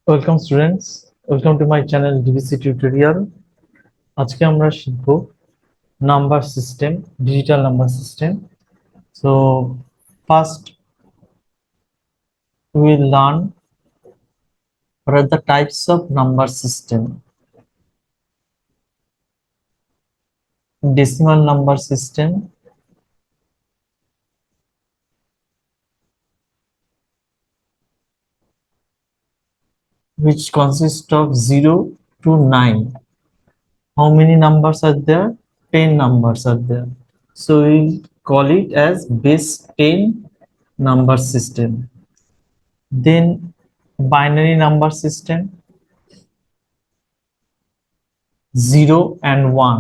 Welcome students, welcome to my channel DVC tutorial. আজকে আমরা শিখব number system, digital number system. So first we will learn what are the types of number system. Decimal number system, which consists of 0 to 9. How many numbers are there? 10 numbers are there. So we call it as base 10 number system. Then binary number system, 0 and 1.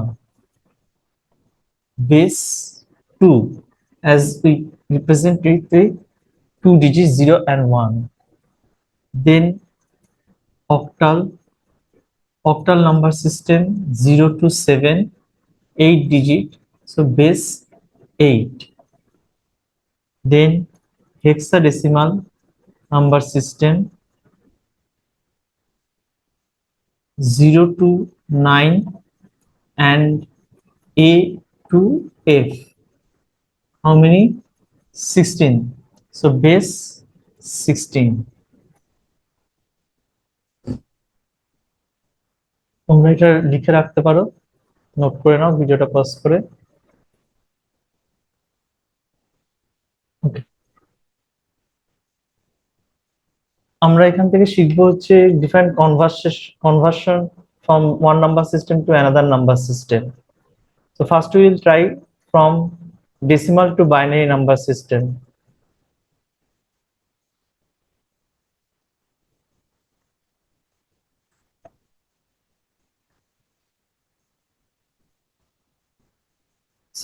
Base 2, as we represent it with two digits 0 and 1. Then octal number system, 0 to 7, 8 digit, so base 8. Then hexadecimal number system, 0 to 9 and A to F. How many? 16, so base 16. তোমরা এটা লিখে রাখতে পারো, note করে নাও ভিডিওটা pause করে। ওকে, আমরা এখান থেকে শিখবো হচ্ছে different conversion from one number system to another number system. So first we will try from decimal to binary number system.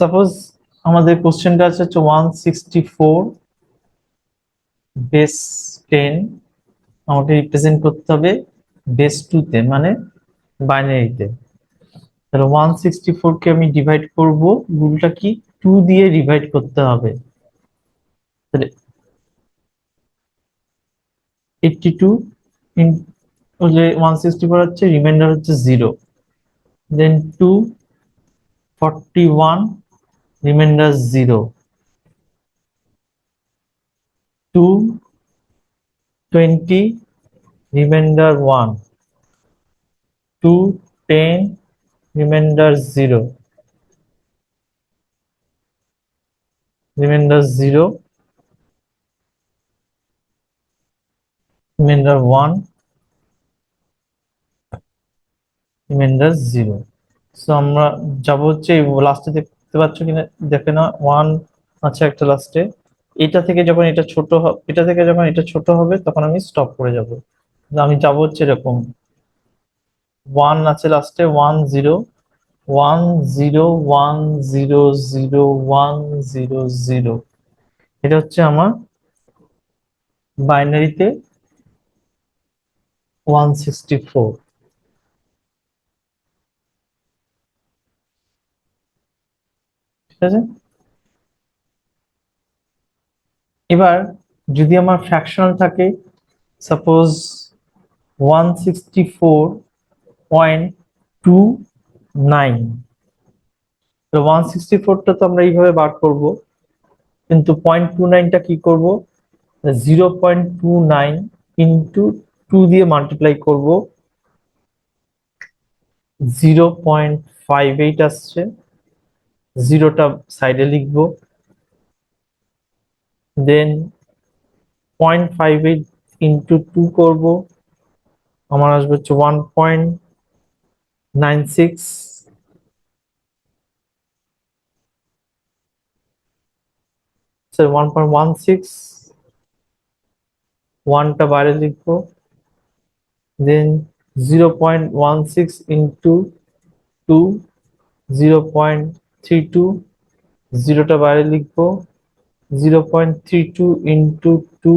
Suppose আমাদের কোশ্চেনটা আছে 164 বেস 10, আমাকে রিপ্রেজেন্ট করতে হবে বেস 2 তে, মানে বাইনারিতে। তাহলে 164 কে আমি ডিভাইড করব, রুলটা কি 2 দিয়ে ডিভাইড করতে হবে। তাহলে 82 ইন হলে 164 হচ্ছে, রিমাইন্ডার হচ্ছে 0, দেন 241, reminder 0, 220, reminder 1, 210, reminder 0, reminder 0, reminder 1, reminder 0। So আমরা যাব হচ্ছে লাস্টে, দেখতে পাচ্ছ কিনা দেখে না, 1 আছে একটা লাস্টে। এটা থেকে যখন এটা ছোট হবে, এটা থেকে যখন এটা ছোট হবে তখন আমি স্টপ করে যাব। আমি যাব হচ্ছে এরকম, 1 আছে লাস্টে, 1 0, 1 0, 1 0 0, 1 0 0। এটা হচ্ছে আমার বাইনারিতে 164। ঠিক আছে, এবার যদি আমার ফ্র্যাকশনাল থাকে, সাপোজ 164.29, তো 164টা তো আমরা এইভাবে বার করব, কিন্তু 0.29টা কি করব, 0.29 ইন্টু 2 দিয়ে মাল্টিপ্লাই করব, 0.58 আসছে, জিরোটা সাইডে লিখবো, দেন 0.58 ইন্টু 2 করব, আমার আসবে হচ্ছে 1.96, স্যার 1.16, ওয়ানটা বাইরে লিখবো, দেন 0.16 ইন্টু 2, 0.32, জিরোটা বাইরে লিখবো, 0.32 ইন্টু 2,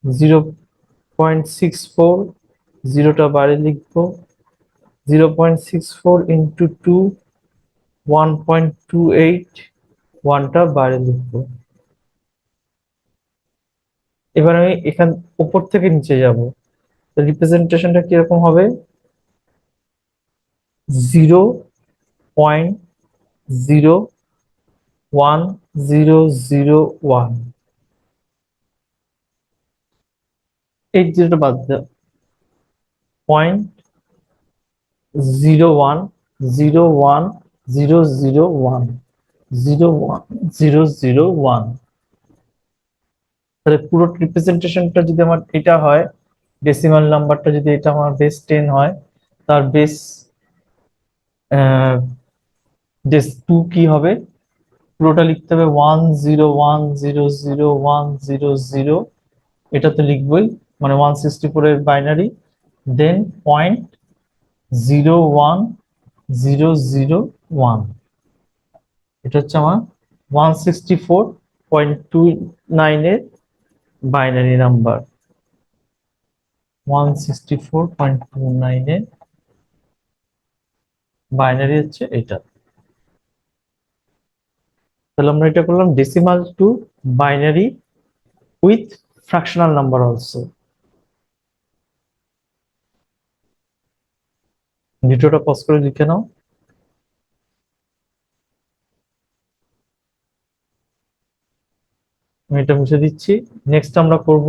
0.64, জিরোটা বাইরে লিখবো, 0.64 ইন্টু 2, 1.28, ওয়ানটা বাইরে লিখবো। এবার আমি এখান উপর থেকে নিচে যাব, রিপ্রেজেন্টেশনটা কিরকম হবে? 0.01001। এই জিরোটা বাদ দাও। 0.01001, তাহলে পুরো রিপ্রেজেন্টেশনটা যদি আমার এটা হয়, ডেসিমাল নাম্বারটা যদি এটা আমার বেস 10 হয়, তার বেস 2 কি হবে? পুরোটা লিখতে হবে 101000100, এটা তো লিখবই, মানে 164 এর বাইনারি। দেন 0.01001, এটা হচ্ছে আমার 164.29 এর বাইনারি নাম্বার। 164.29 এর বাইনারি হচ্ছে এটা। তাহলে আমরা এটা করলাম decimal two binary with fractional number also. ভিডিওটা পজ করে লিখে নাও। আমি এটা মুছে দিচ্ছি। নেক্সট আমরা করব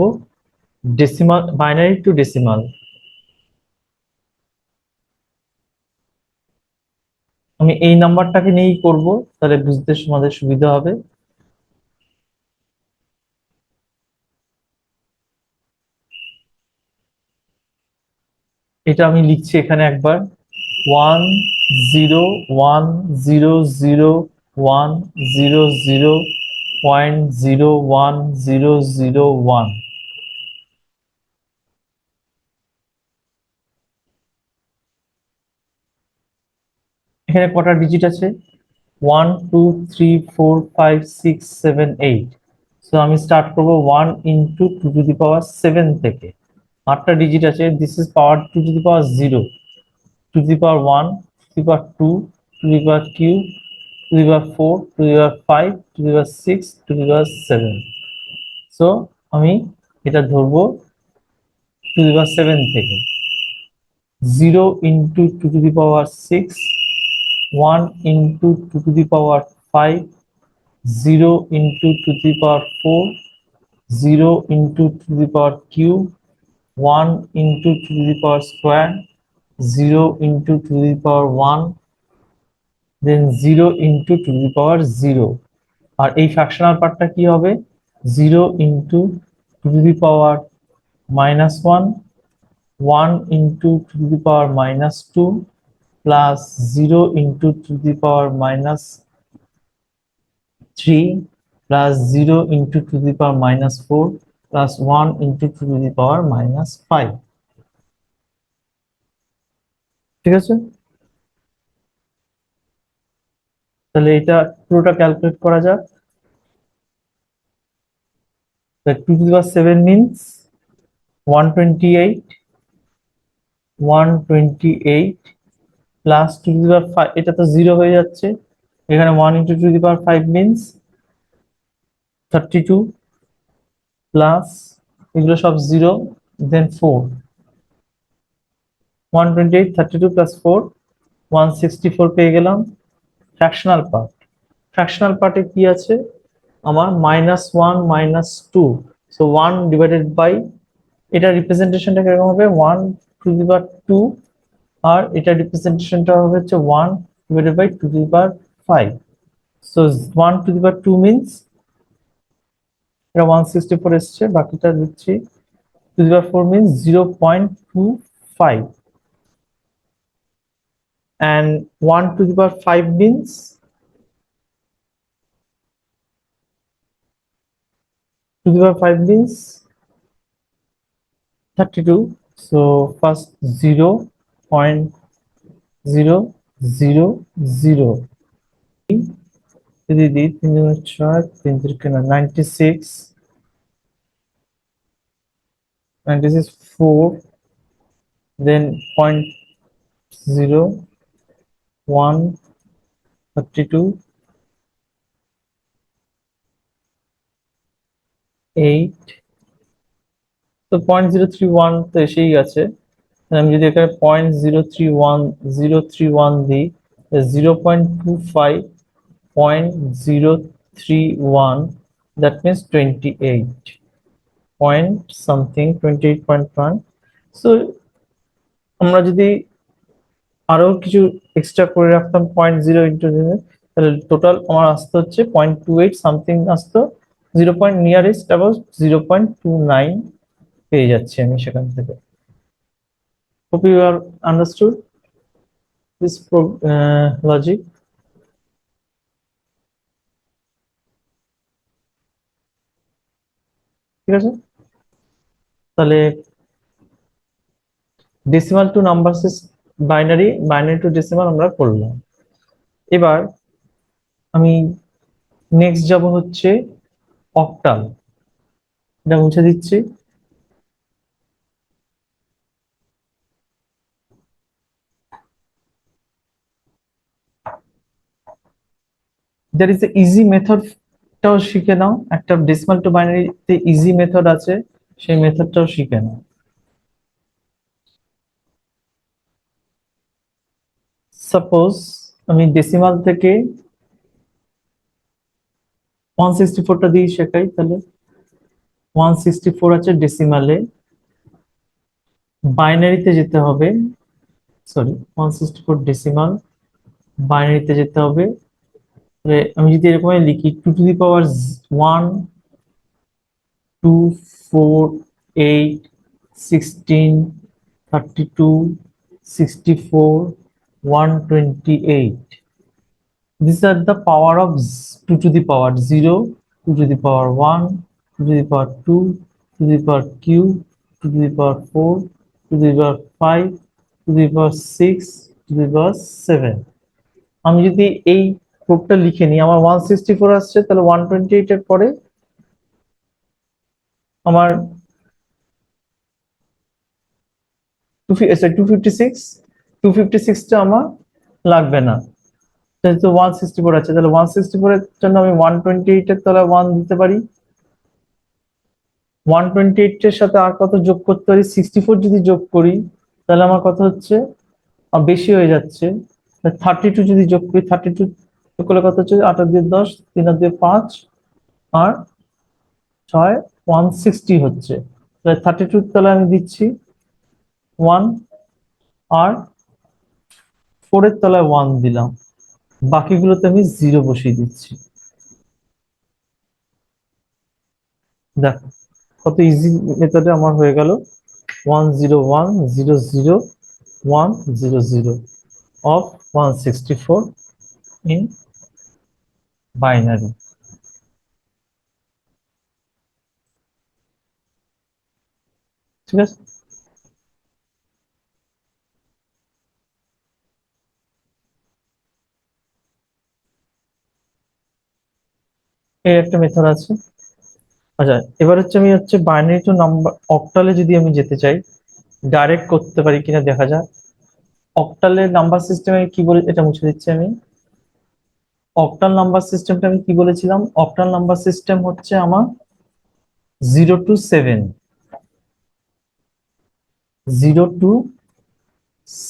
ডেসিমাল, বাইনারি টু ডেসিমাল। আমি এই নাম্বারটাকে নিয়েই করব, তাহলে বুঝতে আমাদের সুবিধা হবে। এটা আমি লিখছি এখানে একবার, 101001000.01001। এখানে কটা ডিজিট আছে? 1 2 3 4 5 6 7 8। সো আমি স্টার্ট করবো 1 × 2⁻7 থেকে। 8টা ডিজিট আছে, দিস ইজ পাওয়ার 2⁻0, 2⁻1, 2⁻2, 2⁻3, 2⁻4, 2⁻5, 2⁻6, 2⁻7। সো আমি এটা ধরবো 2⁻7 থেকে। 0 × 2⁻6, 1 × 2⁻5, 0 × 2⁻4, 0 × 2⁻3, 1 × 2⁻², 0 × 2⁻1, দেন 0 × 2⁻0। আর এই ফ্র্যাকশনাল পার্টটা কি হবে? 0 × 2⁻−1, 1 × 2⁻−2, প্লাস 0 × 2⁻−3, প্লাস 0 × 2⁻−4, প্লাস 1 × 2⁻−5। ঠিক আছে? তাহলে এটা পুরোটা ক্যালকুলেট করা যাক। 2⁻7 মিনস 128, 128 প্লাস 2⁻5, এটা তো 0 হয়ে যাচ্ছে। এখানে 1 × 2⁻5 মিনস 32, প্লাস এগুলো সব 0, দেন 4, 128, 32 প্লাস 4, 164 পেয়ে গেলাম। ফ্র্যাকশনাল পার্ট, ফ্র্যাকশনাল পার্টে কি আছে আমার? -1, -2, সো 1/, এটা রিপ্রেজেন্টেশনটা কিরকম হবে? 1/2, আর এটা রিপ্রেজেন্টেশনটা হবে হচ্ছে 1/2/5। সো 1/2 মিনস এটা 164 এসছে, বাকিটা দিচ্ছি। 2/4 means 0.25, and 1/5 means 2/5 means 32. So first 0.000, যদি দিই 3 × 6, 3 × 96, 4, then 0.0132, 8, তো 0.031 তো এসেই গেছে। আমি যদি এখানে 0.031 দিই, 0.25 0.031, that means 28 point something, 28.1. So আমরা যদি আরো কিছু এক্সট্রা করে রাখতাম 0.0 তাহলে টোটাল আমার আসতে হচ্ছে 0.28 সামথিং আসতো, 0. নিয়ারেস্ট অ্যাবাউট 0.29 পেয়ে যাচ্ছি আমি সেখান থেকে। Hope you are understood this logic. ঠিক আছে, তাহলে decimal to number binary, binary to decimal আমরা করলাম। এবার আমি নেক্সট যাব হচ্ছে অক্টাল। এটা মুছে দিচ্ছি। দ্যার ইজ এ ইজি মেথডটাও শিখে নাও, একটা ডেসিমাল টু বাইনারিতে ইজি মেথড আছে, সেই মেথডটাও শিখে নাও। সাপোজ আমি ডেসিমাল থেকে 164টা দিয়ে শেখাই, তাহলে 164 আছে ডেসিমালে, বাইনারিতে যেতে হবে, সরি 164 ডেসিমাল, বাইনারিতে যেতে হবে। আমি যদি এরকম লিখি 2 to the power 1, 2, 4, 8, 16, 32, 64, 128. These are the power of 2 to the power 0, 2 to the power 1, 2 to the power 2, 2 to the power cube, 2 to the power 4, 2 to the power 5, 2 to the power 6, 2 to the power 7. আমি যদি এই কোডটা লিখে নিই, আমার 164 আসছে, তাহলে 128 এর পরে আমার 256, 256টা আমার লাগবে না, যেহেতু 164 আছে। তাহলে 164 এর জন্য আমি 128 এর তলায় 1 দিতে পারি। 128 এর সাথে আর কত যোগ করতে পারি, 64 যদি যোগ করি তাহলে আমার কত হচ্ছে, বেশি হয়ে যাচ্ছে। 32 যদি যোগ করি, 32 যোগ করলে কত হচ্ছে, 8 দিয়ে 10, 3 দিয়ে 5 আর 6, 160 হচ্ছে। তাহলে 32 তলায় আমি দিচ্ছি 1 আর 4 এর তলায় 1 দিলাম, বাকিগুলোতে আমি 0 বসিয়ে দিচ্ছি। দেখো কত ইজি মেথডে আমার হয়ে গেল 101000100 of 164 in binary। ঠিক আছে, এই একটা মেথড আছে। আচ্ছা, এবার হচ্ছে আমি বাইনারি টু নাম্বার অক্টালে যদি আমি যেতে চাই, ডাইরেক্ট করতে পারি কিনা দেখা যাক। অক্টালের নাম্বার সিস্টেমে কি বলে, এটা মুছে দিচ্ছি আমি। অক্টাল নাম্বার সিস্টেমটা আমি কি বলেছিলাম, অক্টাল নাম্বার সিস্টেম হচ্ছে আমার 0 to 7, 0 to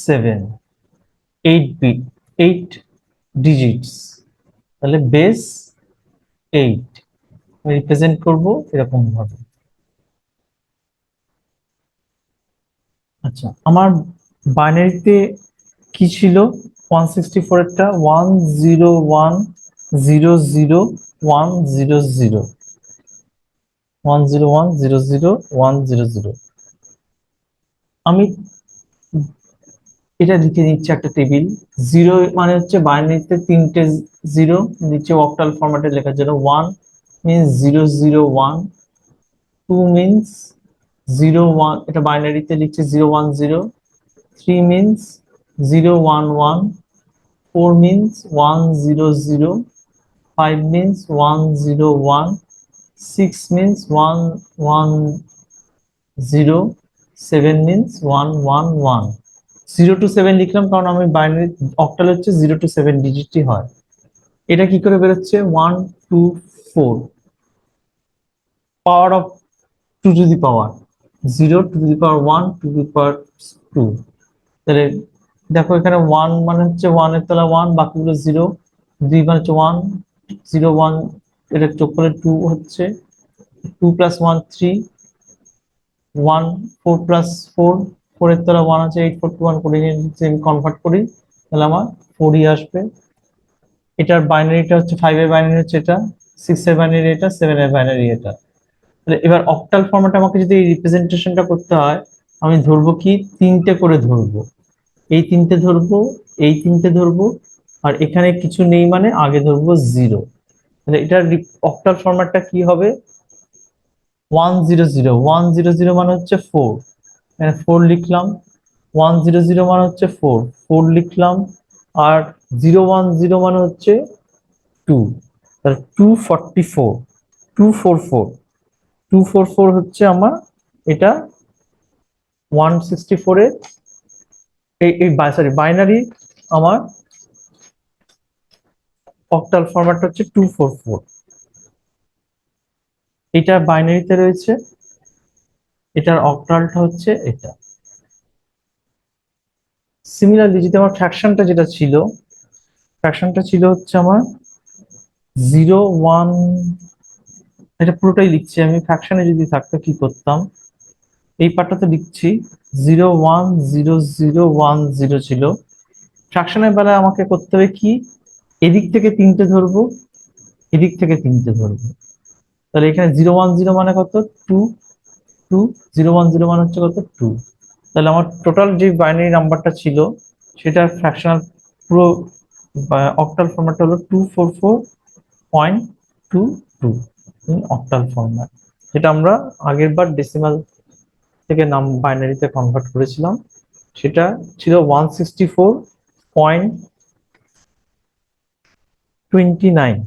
7, 8 বিট, 8 ডিজিটস, তাহলে বেস 8 রিপ্রেজেন্ট করব এরকম ভাবে। আচ্ছা, আমার বাইনারিতে কি ছিল, 164 এরটা 101000100, 101000100। আমি এটা লিখে নিচ্ছি একটা টেবিল। 0 মানে হচ্ছে বাইনারিতে 3টে 0, নিচে অক্টাল ফরম্যাটে লেখার জন্য 1 মিন্স 001, 2 মিন্স 01, এটা বাইনারিতে লিখছে 010, 3 means 011, 4 means 100, 5 means 101, 6 means 110, 7 means 111। 0 to 7 লিখলাম কারণ আমি বাইনারি অক্টাল হচ্ছে 0 to 7 ডিজিটই হয়। এটা কি করে বেরোচ্ছে, 124 power of 2 to the power 0 to the power 1 to the power 2। তাহলে দেখো এখানে 1 মানে হচ্ছে 1 এর তলা 1, বাকিগুলো 0, 2 মানে হচ্ছে 1, 0 1, এটা যোগ করলে 2 হচ্ছে, 2 প্লাস 1 3, 1 4 প্লাস 4, 4 এর তলা 1 আছে, 8 4 2 1 করে নিয়ে যদি আমি কনভার্ট করি তাহলে আমার 4 ই আসবে। এটার বাইনারিটা হচ্ছে 5 এর বাইনারি হচ্ছে এটা, 6 এর বাইনারি এটা, 7 এর বাইনারি এটা। তাহলে এবার অক্টাল ফরম্যাটে আমাকে যদি এই রিপ্রেজেন্টেশনটা করতে হয়, আমি ধরবো কি তিনটে করে ধরবো, এই তিনটে ধরবো, এই তিনটে ধরবো, আর এখানে কিছু নেই মানে আগে ধরবো 0। তাহলে এটার অক্টাল ফরম্যাটটা কি হবে? 100 100 মানে হচ্ছে 4, 4 লিখলাম, 100 মানে হচ্ছে 4, 4 লিখলাম, আর 010 মানে হচ্ছে 2, তাহলে 244, 244, 244 হচ্ছে আমার এটা 164 এর এই এই সরি বাইনারি, আমার অক্টাল ফরম্যাট হচ্ছে 244, এটা বাইনারিতে রয়েছে, এটার অক্টালটা হচ্ছে এটা। সিমিলারলি যদি আমার ফ্র্যাকশনটা ছিল হচ্ছে আমার 0 1, এটা পুরোটাই লিখছি আমি, ফ্র্যাকশনে যদি থাকতো কি করতাম, এই পার্টটাতে লিখছি 0 1 0 0 1 0 ছিল। ফ্র্যাকশনের বেলায় আমাকে করতে হবে কি, এদিক থেকে তিনটে ধরবো, এদিক থেকে তিনটে ধরবো। তাহলে এখানে 0 1 0 মানে কত? 2 2, 0 1 0 মানে হচ্ছে কত? 2। তাহলে আমার টোটাল যে বাইনারি নাম্বারটা ছিল সেটা ফ্র্যাকশনাল পুরো অক্টাল ফরম্যাট হলো 244.22 অক্টাল ফরম্যাট, যেটা আমরা আগের বার ডেসিমাল থেকে বাইনারিতে কনভার্ট করেছিলাম, সেটা ছিল 164.29।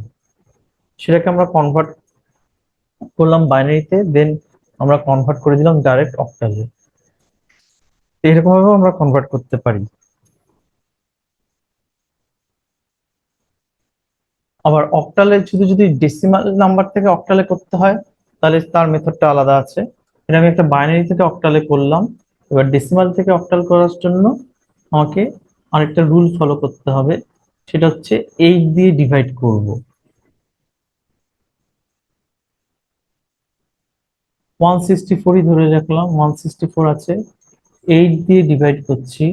সেটাকে আমরা কনভার্ট করলাম বাইনারিতে, দেন আমরা কনভার্ট করে দিলাম ডাইরেক্ট অক্টালে। এরকম ভাবে আমরা কনভার্ট করতে পারি। আবার অক্টালে শুধু যদি ডেসিমাল নাম্বার থেকে অক্টালে করতে হয় তাহলে তার মেথডটা আলাদা আছে। এটা আমি একটা বাইনারি থেকে অক্টালে করলাম, এবার ডেসিমাল থেকে অক্টাল করার জন্য আমাকে আরেকটা রুল ফলো করতে হবে, সেটা হচ্ছে 8 দিয়ে ডিভাইড করব। 164ই ধরে রাখলাম, 164 আছে, 8 দিয়ে ডিভাইড করছি,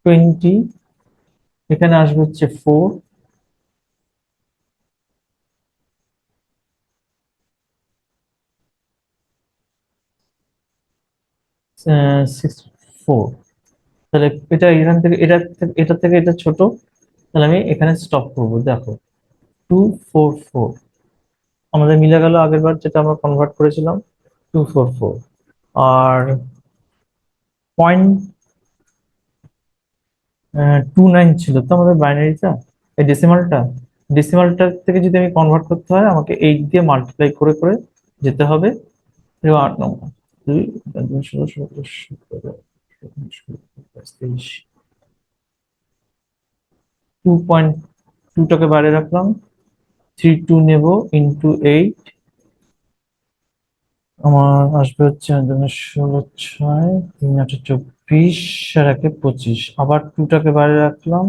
20, এখানে আসবে হচ্ছে 4, 64। তাহলে এটা এখান থেকে এটা থেকে এটা ছোট, তাহলে আমি এখানে স্টপ করবো। দেখো 244 আমাদের মিলে গেল আগের বার যেটা আমরা কনভার্ট করেছিলাম, 244। আর 0.29 ছিল তো আমাদের বাইনারিটা, এই ডেসিমালটা থেকে যদি আমি কনভার্ট করতে হয় আমাকে 8 দিয়ে মাল্টিপ্লাই করে করে যেতে হবে। 8 নম্বর 2, 16, 17, 2.2টাকে বাইরে রাখলাম, 32 নেব ইন্টু 8, আমার আসবে হচ্ছে 16 6 3 8 24, আর 25, আবার 2টাকে বাইরে রাখলাম,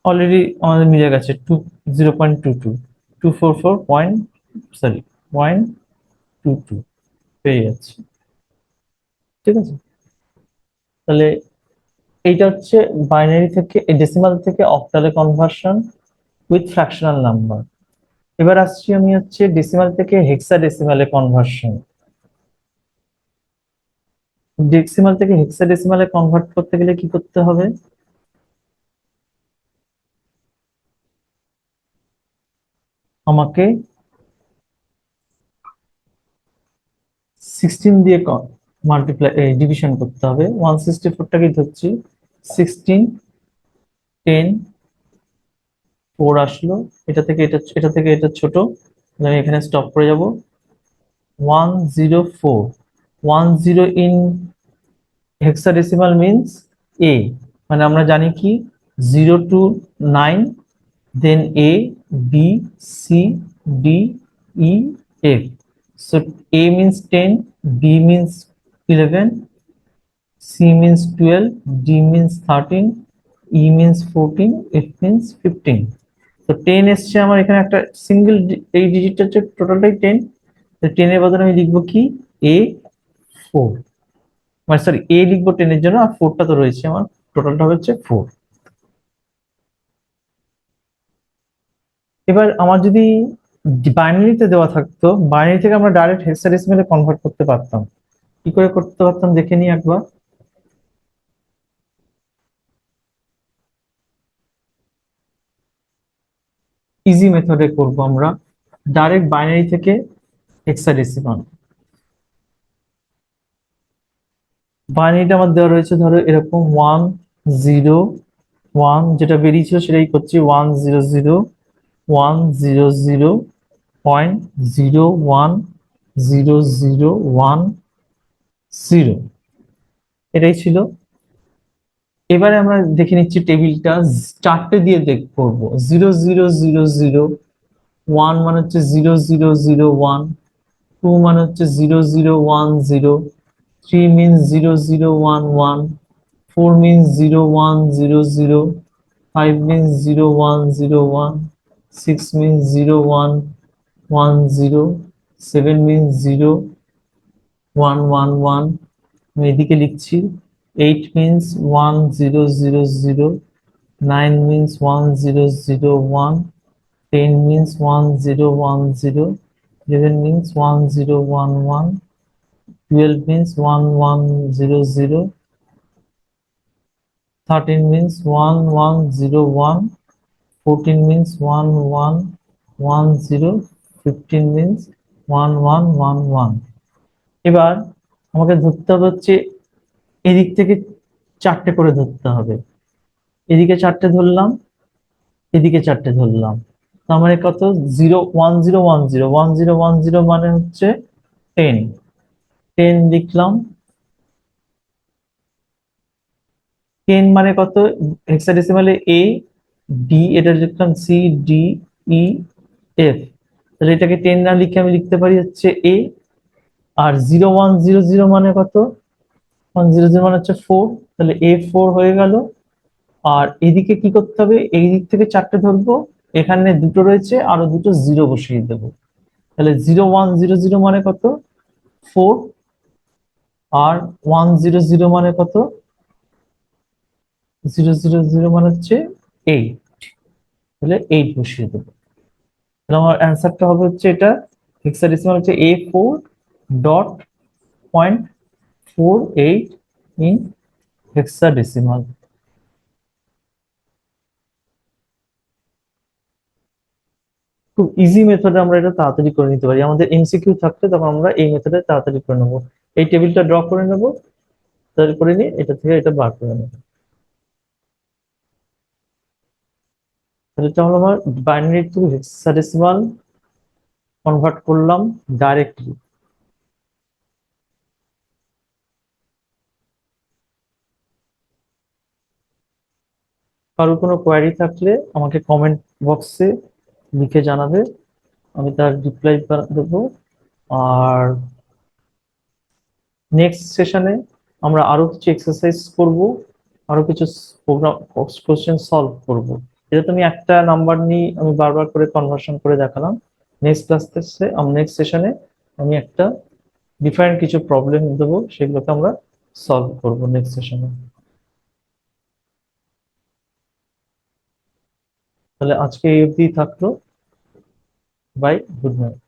অলরেডি আমাদের মিলে গেছে 0.22, 0.22 পেয়ে যাচ্ছে। ঠিক আছে, তাহলে এইটা হচ্ছে বাইনারি থেকে ডেসিমাল থেকে অক্টালে কনভার্সন উইথ ফ্র্যাকশনাল নাম্বার। এবার আসছি আমি হচ্ছে ডেসিমাল থেকে হেক্সাডেসিমালে কনভার্সন। ডেসিমাল থেকে হেক্সাডেসিমালে কনভার্ট করতে গেলে কি করতে হবে? আমাকে 16 দিয়ে মাল্টিপ্লাই ডিভিশন করতে হবে। 164টাকে ধরছি, 16, 10, 4 আসলো, এটা থেকে এটা ছোট, তাহলে আমি এখানে স্টপ করে যাব। 104, 10 ইন হেক্সাডেসিমাল মিন্স এ, মানে আমরা জানি কি 0 to 9 then A, B, C, D, E, F. So A means 10, B means 11, C means 12, D means 13, E means 14, F means 15. তো 10 এসছে আমার এখানে একটা সিঙ্গেল, এই ডিজিটটা হচ্ছে টোটালটাই 10। তো 10 এর বদলে আমি লিখবো কি A 4, মানে সরি A লিখবো 10 এর জন্য, আর 4টা তো রয়েছে আমার, টোটালটা হচ্ছে 4। এবার আমার যদি বাইনারিতে দেওয়া থাকতো, বাইনারি থেকে আমরা ডাইরেক্ট হেক্সাডেসিমেলে কনভার্ট করতে পারতাম। কি করে করতে পারতাম দেখে নিই একবার। ইজি মেথডে করব আমরা, ডাইরেক্ট বাইনারি থেকে হেক্সাডেসিমাল। বাইনারিটা আমার দেওয়া রয়েছে ধরো এরকম 1 0 1, যেটা বেরিয়েছিল সেটাই করছি, 1 0 0 1 0 0 1 0, এটাই ছিল। এবারে আমরা দেখে নিচ্ছি টেবিলটা, চারটে দিয়ে করবো। 0 0 0 0, 1 মানে হচ্ছে 0 0 0 1, 2 মানে হচ্ছে 0 0 1 0, 3 means 0 0 1 1, 4 means 0 1 0 0, 5 means 0 1 0 1, 6 means 0 1 1 0, 7 means 0 1 1 1, আমি এদিকে লিখছি। 8 means 1 0 0 0, 9 means 1 0 0 1, 10 means 1 0 1 0, 11 means 1 0 1 1, 12 means 1 1 0 0, 13 means 1 1 0 1, 14 means 1 1 1 0, 15 means 1 1 1 1। এবার আমাকে ধরতে হবে হচ্ছে এদিক থেকে চারটে করে ধরতে হবে। এদিকে চারটে ধরলাম, এদিকে চারটে ধরলাম, তার মানে কত, 0 1 0 1 0 1 0 1 0 মানে হচ্ছে 10। 10 লিখলাম। 10 মানে কত হেক্সাডেসিমালে, A D, এটা লিখলাম C D E F। তাহলে এটাকে 10 না লিখে আমি লিখতে পারি হচ্ছে A। আর 0 1 0 0 মানে কত, 1 0 0 মানে হচ্ছে 4, তাহলে A4 হয়ে গেল। আর এদিকে কি করতে হবে, এই দিক থেকে চারটে ধরবো, এখানে দুটো রয়েছে, আরো দুটো জিরো বসিয়ে দেবো। তাহলে 0 1 0 0 মানে কত, 4, আর 1 0 0 মানে কত, 0 0 0 মানে হচ্ছে 8, তাহলে 8 বসিয়ে দেবো। তাহলে আমার অ্যান্সারটা হবে হচ্ছে এটা, হেক্সাডেসিমাল হচ্ছে A4.48 ইন হেক্সাডেসিমাল। খুব ইজি মেথডে আমরা এটা তাড়াতাড়ি করে নিতে পারি, আমাদের এমসিকিউ থাকলে তখন আমরা এই মেথডে তাড়াতাড়ি করে নেবো। এই টেবিলটা ড্র করে নেবো, তারপরে নিয়ে এটা থেকে এটা বার করে নেবো। তাহলে এটা হলো আমার বাইনারি টু হেক্সাডেসিমাল কনভার্ট করলাম ডাইরেক্টলি। কারোর কোনো কোয়ারি থাকলে আমাকে কমেন্ট বক্সে লিখে জানাবে, আমি তার রিপ্লাই দেবো। আর নেক্সট সেশনে আমরা আরো কিছু এক্সারসাইজ করব, আরো কিছু প্রোগ্রাম কোশ্চেন সলভ করব। এটা তুমি একটা নাম্বার নিয়ে আমি বারবার করে কনভার্সন করে দেখালাম। নেক্সট ক্লাস থেকে নেক্সট সেশনে আমি একটা ডিফারেন্ট কিছু প্রবলেম দেবো, সেগুলোকে আমরা সলভ করব নেক্সট সেশনে। তাহলে আজকে এই অবধি থাকলো। Bye, good night.